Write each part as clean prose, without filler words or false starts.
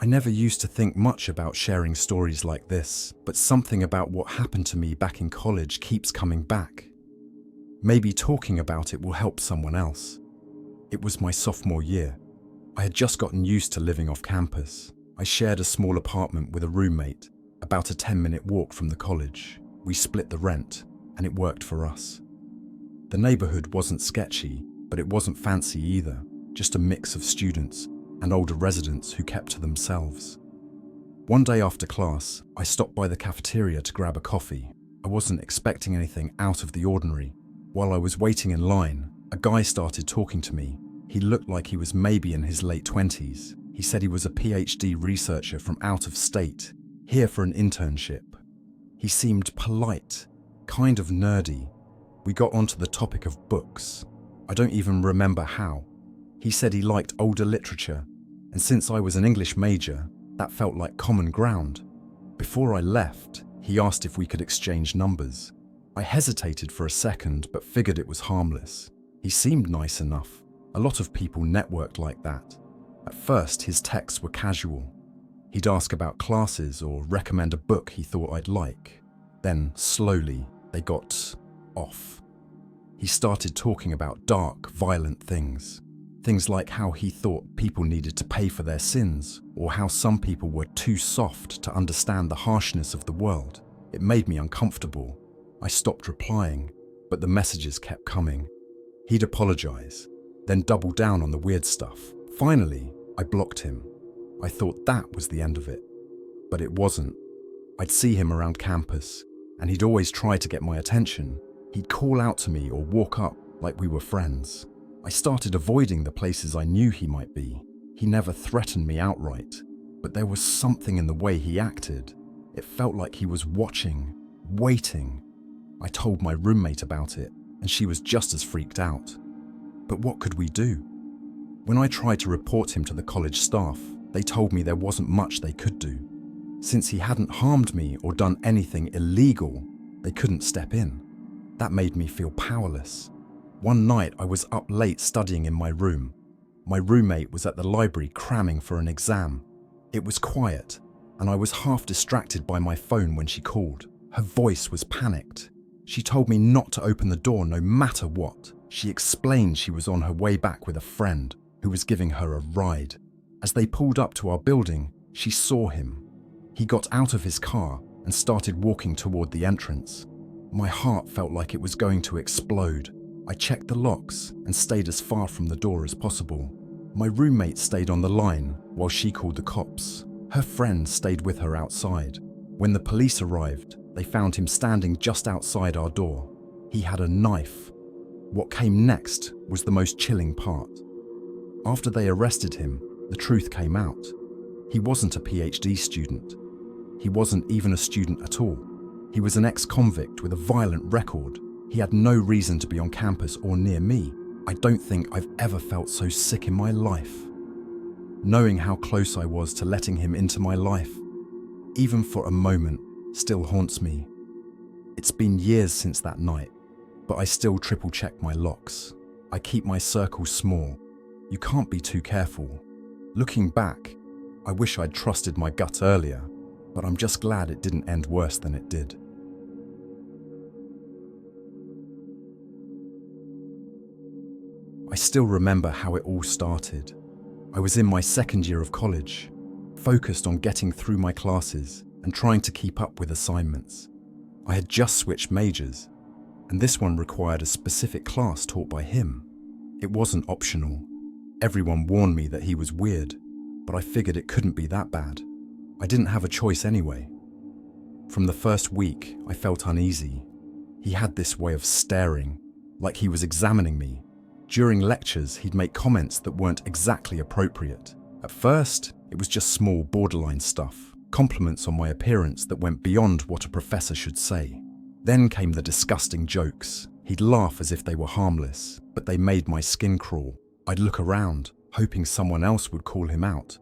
I never used to think much about sharing stories like this, but something about what happened to me back in college keeps coming back. Maybe talking about it will help someone else. It was my sophomore year. I had just gotten used to living off campus. I shared a small apartment with a roommate, about a 10-minute walk from the college. We split the rent, and it worked for us. The neighborhood wasn't sketchy, but it wasn't fancy either, just a mix of students and older residents who kept to themselves. One day after class, I stopped by the cafeteria to grab a coffee. I wasn't expecting anything out of the ordinary. While I was waiting in line, a guy started talking to me. He looked like he was maybe in his late 20s. He said he was a PhD researcher from out of state, here for an internship. He seemed polite, kind of nerdy. We got onto the topic of books. I don't even remember how. He said he liked older literature, and since I was an English major, that felt like common ground. Before I left, he asked if we could exchange numbers. I hesitated for a second, but figured it was harmless. He seemed nice enough. A lot of people networked like that. At first, his texts were casual. He'd ask about classes or recommend a book he thought I'd like. Then, slowly, they got off. He started talking about dark, violent things. Things like how he thought people needed to pay for their sins, or how some people were too soft to understand the harshness of the world. It made me uncomfortable. I stopped replying, but the messages kept coming. He'd apologize, then double down on the weird stuff. Finally, I blocked him. I thought that was the end of it, but it wasn't. I'd see him around campus, and he'd always try to get my attention. He'd call out to me or walk up like we were friends. I started avoiding the places I knew he might be. He never threatened me outright, but there was something in the way he acted. It felt like he was watching, waiting. I told my roommate about it, and she was just as freaked out. But what could we do? When I tried to report him to the college staff, they told me there wasn't much they could do. Since he hadn't harmed me or done anything illegal, they couldn't step in. That made me feel powerless. One night I was up late studying in my room. My roommate was at the library cramming for an exam. It was quiet, and I was half distracted by my phone when she called. Her voice was panicked. She told me not to open the door no matter what. She explained she was on her way back with a friend who was giving her a ride. As they pulled up to our building, she saw him. He got out of his car and started walking toward the entrance. My heart felt like it was going to explode. I checked the locks and stayed as far from the door as possible. My roommate stayed on the line while she called the cops. Her friend stayed with her outside. When the police arrived, they found him standing just outside our door. He had a knife. What came next was the most chilling part. After they arrested him, the truth came out. He wasn't a PhD student. He wasn't even a student at all. He was an ex-convict with a violent record. He had no reason to be on campus or near me. I don't think I've ever felt so sick in my life. Knowing how close I was to letting him into my life, even for a moment, still haunts me. It's been years since that night, but I still triple-check my locks. I keep my circles small. You can't be too careful. Looking back, I wish I'd trusted my gut earlier, but I'm just glad it didn't end worse than it did. I still remember how it all started. I was in my second year of college, focused on getting through my classes and trying to keep up with assignments. I had just switched majors, and this one required a specific class taught by him. It wasn't optional. Everyone warned me that he was weird, but I figured it couldn't be that bad. I didn't have a choice anyway. From the first week, I felt uneasy. He had this way of staring, like he was examining me. During lectures, he'd make comments that weren't exactly appropriate. At first, it was just small borderline stuff, compliments on my appearance that went beyond what a professor should say. Then came the disgusting jokes. He'd laugh as if they were harmless, but they made my skin crawl. I'd look around, hoping someone else would call him out,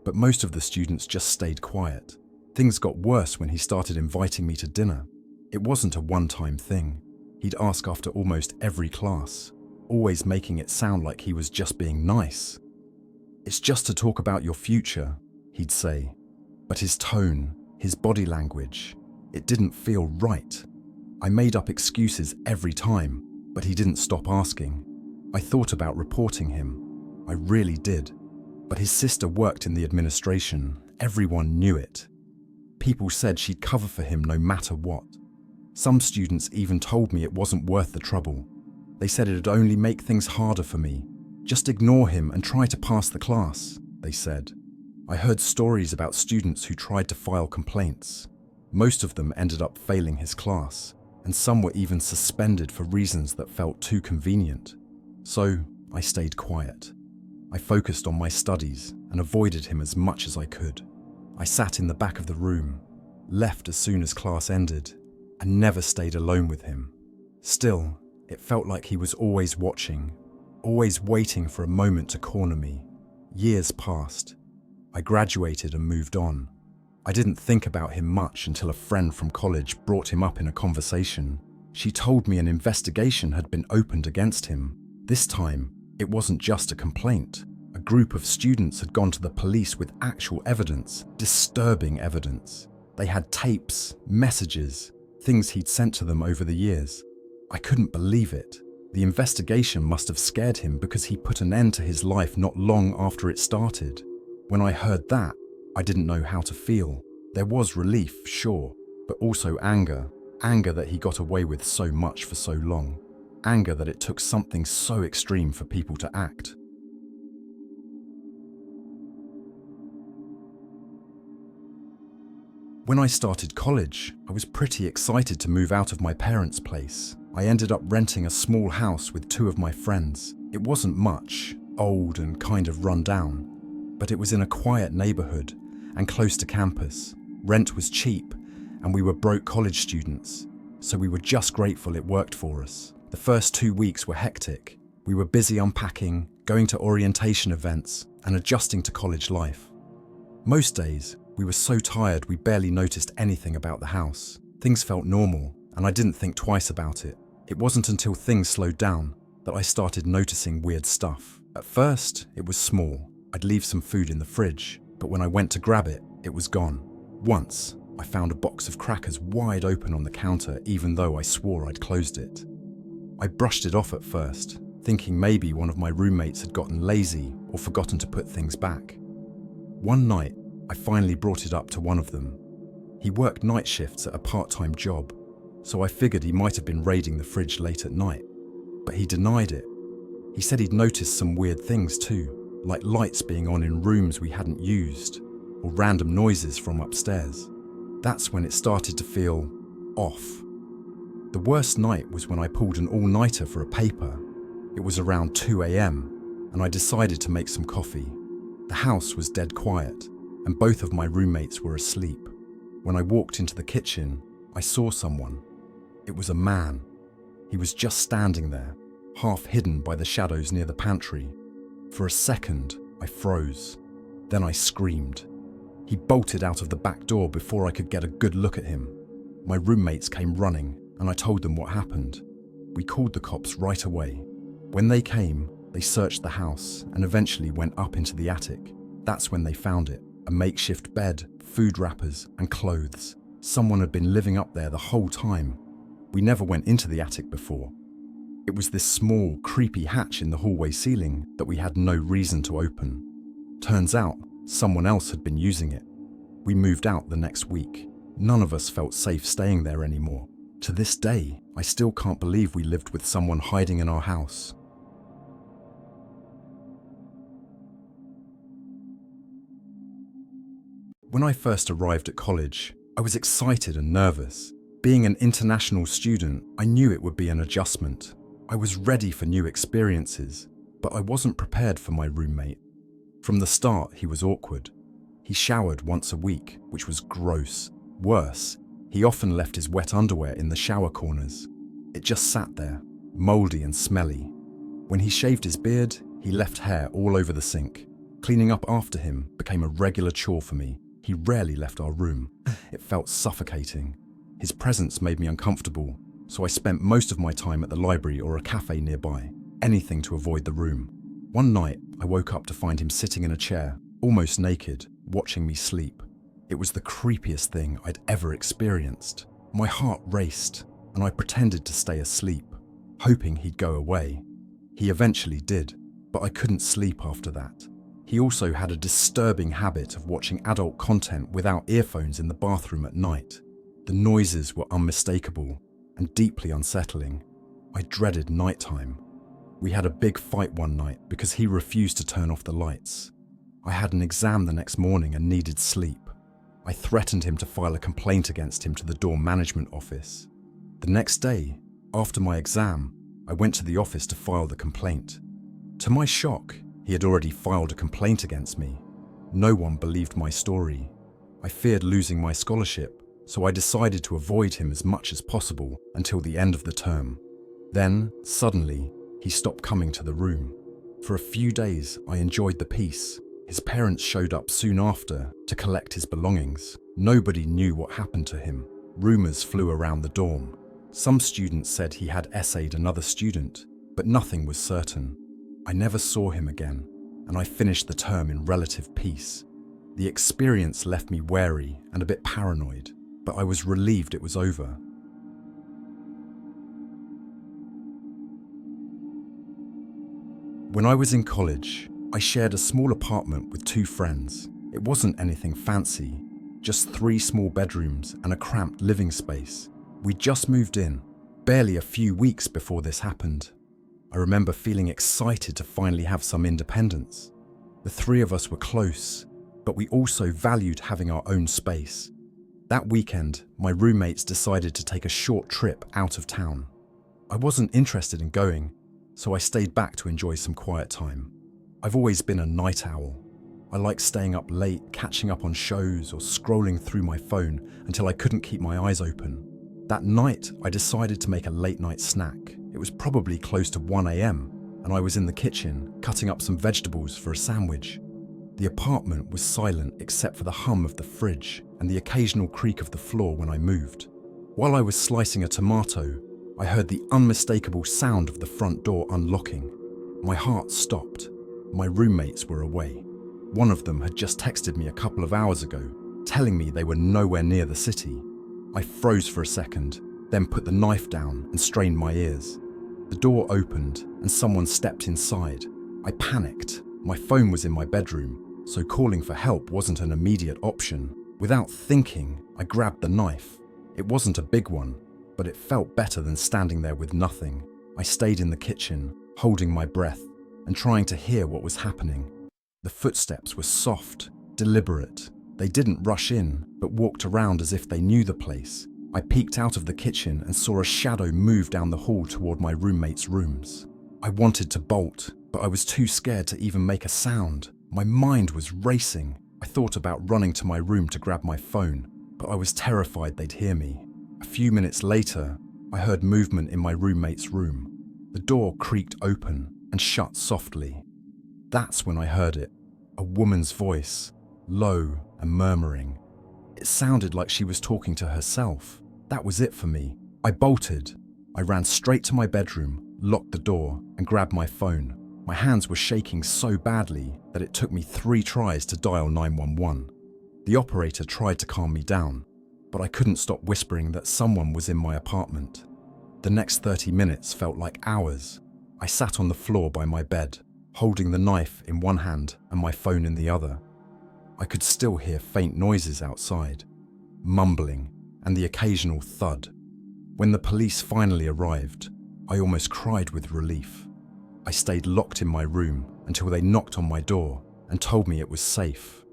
but most of the students just stayed quiet. Things got worse when he started inviting me to dinner. It wasn't a one-time thing. He'd ask after almost every class, always making it sound like he was just being nice. "It's just to talk about your future," he'd say. But his tone, his body language, it didn't feel right. I made up excuses every time, but he didn't stop asking. I thought about reporting him. I really did. But his sister worked in the administration. Everyone knew it. People said she'd cover for him no matter what. Some students even told me it wasn't worth the trouble. They said it'd only make things harder for me. Just ignore him and try to pass the class, they said. I heard stories about students who tried to file complaints. Most of them ended up failing his class, and some were even suspended for reasons that felt too convenient. So I stayed quiet. I focused on my studies and avoided him as much as I could. I sat in the back of the room, left as soon as class ended, and never stayed alone with him. Still, it felt like he was always watching, always waiting for a moment to corner me. Years passed. I graduated and moved on. I didn't think about him much until a friend from college brought him up in a conversation. She told me an investigation had been opened against him. This time, it wasn't just a complaint. A group of students had gone to the police with actual evidence, disturbing evidence. They had tapes, messages, things he'd sent to them over the years. I couldn't believe it. The investigation must have scared him because he put an end to his life not long after it started. When I heard that, I didn't know how to feel. There was relief, sure, but also anger. Anger that he got away with so much for so long. Anger that it took something so extreme for people to act. When I started college, I was pretty excited to move out of my parents' place. I ended up renting a small house with two of my friends. It wasn't much, old and kind of run down, but it was in a quiet neighborhood and close to campus. Rent was cheap, and we were broke college students, so we were just grateful it worked for us. The first 2 weeks were hectic. We were busy unpacking, going to orientation events, and adjusting to college life. Most days, we were so tired we barely noticed anything about the house. Things felt normal, and I didn't think twice about it. It wasn't until things slowed down that I started noticing weird stuff. At first, it was small. I'd leave some food in the fridge, but when I went to grab it, it was gone. Once, I found a box of crackers wide open on the counter even though I swore I'd closed it. I brushed it off at first, thinking maybe one of my roommates had gotten lazy or forgotten to put things back. One night, I finally brought it up to one of them. He worked night shifts at a part-time job, so I figured he might have been raiding the fridge late at night. But he denied it. He said he'd noticed some weird things too, like lights being on in rooms we hadn't used, or random noises from upstairs. That's when it started to feel off. The worst night was when I pulled an all-nighter for a paper. It was around 2 a.m, and I decided to make some coffee. The house was dead quiet, and both of my roommates were asleep. When I walked into the kitchen, I saw someone. It was a man. He was just standing there, half hidden by the shadows near the pantry. For a second, I froze. Then I screamed. He bolted out of the back door before I could get a good look at him. My roommates came running, and I told them what happened. We called the cops right away. When they came, they searched the house and eventually went up into the attic. That's when they found it. A makeshift bed, food wrappers, and clothes. Someone had been living up there the whole time. We never went into the attic before. It was this small, creepy hatch in the hallway ceiling that we had no reason to open. Turns out, someone else had been using it. We moved out the next week. None of us felt safe staying there anymore. To this day, I still can't believe we lived with someone hiding in our house. When I first arrived at college, I was excited and nervous. Being an international student, I knew it would be an adjustment. I was ready for new experiences, but I wasn't prepared for my roommate. From the start, he was awkward. He showered once a week, which was gross. Worse, he often left his wet underwear in the shower corners. It just sat there, moldy and smelly. When he shaved his beard, he left hair all over the sink. Cleaning up after him became a regular chore for me. He rarely left our room. It felt suffocating. His presence made me uncomfortable, so I spent most of my time at the library or a cafe nearby, anything to avoid the room. One night, I woke up to find him sitting in a chair, almost naked, watching me sleep. It was the creepiest thing I'd ever experienced. My heart raced, and I pretended to stay asleep, hoping he'd go away. He eventually did, but I couldn't sleep after that. He also had a disturbing habit of watching adult content without earphones in the bathroom at night. The noises were unmistakable and deeply unsettling. I dreaded nighttime. We had a big fight one night because he refused to turn off the lights. I had an exam the next morning and needed sleep. I threatened him to file a complaint against him to the dorm management office. The next day, after my exam, I went to the office to file the complaint. To my shock, he had already filed a complaint against me. No one believed my story. I feared losing my scholarship, so I decided to avoid him as much as possible until the end of the term. Then, suddenly, he stopped coming to the room. For a few days, I enjoyed the peace. His parents showed up soon after to collect his belongings. Nobody knew what happened to him. Rumors flew around the dorm. Some students said he had essayed another student, but nothing was certain. I never saw him again, and I finished the term in relative peace. The experience left me wary and a bit paranoid, but I was relieved it was over. When I was in college, I shared a small apartment with 2 friends. It wasn't anything fancy, just 3 small bedrooms and a cramped living space. We just moved in, barely a few weeks before this happened. I remember feeling excited to finally have some independence. The 3 of us were close, but we also valued having our own space. That weekend, my roommates decided to take a short trip out of town. I wasn't interested in going, so I stayed back to enjoy some quiet time. I've always been a night owl. I like staying up late, catching up on shows, or scrolling through my phone until I couldn't keep my eyes open. That night, I decided to make a late-night snack. It was probably close to 1 a.m, and I was in the kitchen, cutting up some vegetables for a sandwich. The apartment was silent except for the hum of the fridge and the occasional creak of the floor when I moved. While I was slicing a tomato, I heard the unmistakable sound of the front door unlocking. My heart stopped. My roommates were away. One of them had just texted me a couple of hours ago, telling me they were nowhere near the city. I froze for a second, then put the knife down and strained my ears. The door opened and someone stepped inside. I panicked. My phone was in my bedroom, so calling for help wasn't an immediate option. Without thinking, I grabbed the knife. It wasn't a big one, but it felt better than standing there with nothing. I stayed in the kitchen, holding my breath and trying to hear what was happening. The footsteps were soft, deliberate. They didn't rush in, but walked around as if they knew the place. I peeked out of the kitchen and saw a shadow move down the hall toward my roommate's rooms. I wanted to bolt, but I was too scared to even make a sound. My mind was racing. I thought about running to my room to grab my phone, but I was terrified they'd hear me. A few minutes later, I heard movement in my roommate's room. The door creaked open and shut softly. That's when I heard it, a woman's voice, low and murmuring. It sounded like she was talking to herself. That was it for me. I bolted. I ran straight to my bedroom, locked the door, and grabbed my phone. My hands were shaking so badly that it took me 3 tries to dial 911. The operator tried to calm me down, but I couldn't stop whispering that someone was in my apartment. The next 30 minutes felt like hours. I sat on the floor by my bed, holding the knife in one hand and my phone in the other. I could still hear faint noises outside, mumbling, and the occasional thud. When the police finally arrived, I almost cried with relief. I stayed locked in my room until they knocked on my door and told me it was safe.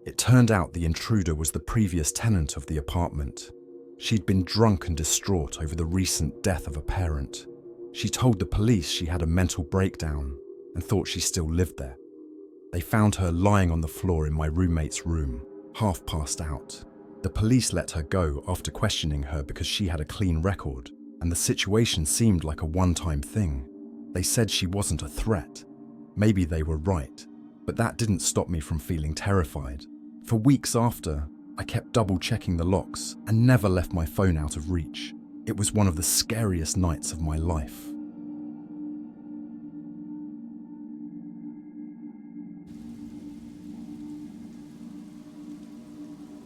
It turned out the intruder was the previous tenant of the apartment. She'd been drunk and distraught over the recent death of a parent. She told the police she had a mental breakdown and thought she still lived there. They found her lying on the floor in my roommate's room, half passed out. The police let her go after questioning her because she had a clean record, and the situation seemed like a one-time thing. They said she wasn't a threat. Maybe they were right, but that didn't stop me from feeling terrified. For weeks after, I kept double-checking the locks and never left my phone out of reach. It was one of the scariest nights of my life.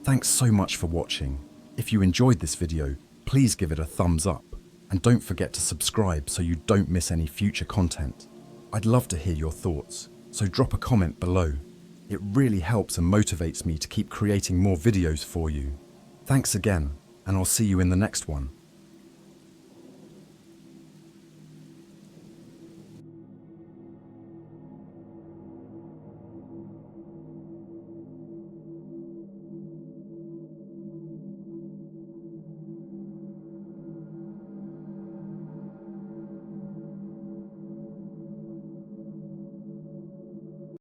Thanks so much for watching. If you enjoyed this video, please give it a thumbs up. And don't forget to subscribe so you don't miss any future content. I'd love to hear your thoughts, so drop a comment below. It really helps and motivates me to keep creating more videos for you. Thanks again, and I'll see you in the next one.